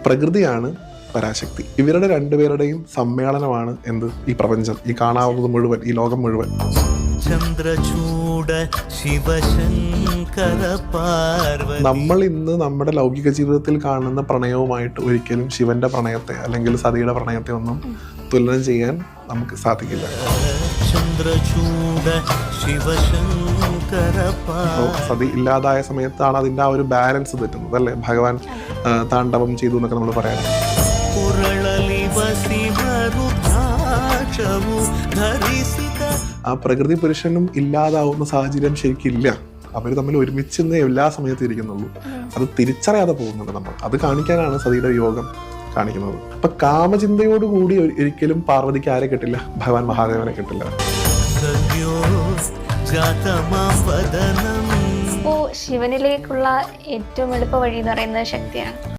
പ്രകൃതിയാണ് പരാശക്തി. ഇവരുടെ രണ്ടുപേരുടെയും സമ്മേളനമാണ് എന്ത്? ഈ പ്രപഞ്ചം, ഈ കാണാവുന്നത് മുഴുവൻ, ഈ ലോകം മുഴുവൻ. നമ്മൾ ഇന്ന് നമ്മുടെ ലൗകിക ജീവിതത്തിൽ കാണുന്ന പ്രണയവുമായിട്ട് ഒരിക്കലും ശിവന്റെ പ്രണയത്തെ അല്ലെങ്കിൽ സതിയുടെ പ്രണയത്തെ ഒന്നും തുലനം ചെയ്യാൻ നമുക്ക് സാധിക്കില്ല. സതി ഇല്ലാതായ സമയത്താണ് അതിന്റെ ആ ഒരു ബാലൻസ് തെറ്റുന്നത്, അല്ലെ? ഭഗവാൻ താണ്ഡവം ചെയ്തു എന്നൊക്കെ നമ്മൾ പറയാം. ആ പ്രകൃതി പുരുഷനും ഇല്ലാതാവുന്ന സാഹചര്യം ശരിക്കില്ല. അവർ തമ്മിൽ ഒരുമിച്ച് എല്ലാ സമയത്തും ഇരിക്കുന്നുള്ളൂ. അത് തിരിച്ചറിയാതെ പോകുന്നുണ്ട് നമ്മൾ. അത് കാണിക്കാനാണ് സതിയുടെ യോഗം കാണിക്കുന്നത്. അപ്പൊ കാമചിന്തയോടുകൂടി ഒരിക്കലും പാർവതിക്ക് ആരെ കിട്ടില്ല? ഭഗവാൻ മഹാദേവനെ കിട്ടില്ല. ശിവനിലേക്കുള്ള ഏറ്റവും എളുപ്പ വഴി എന്ന് പറയുന്നത് ശക്തിയാണ്.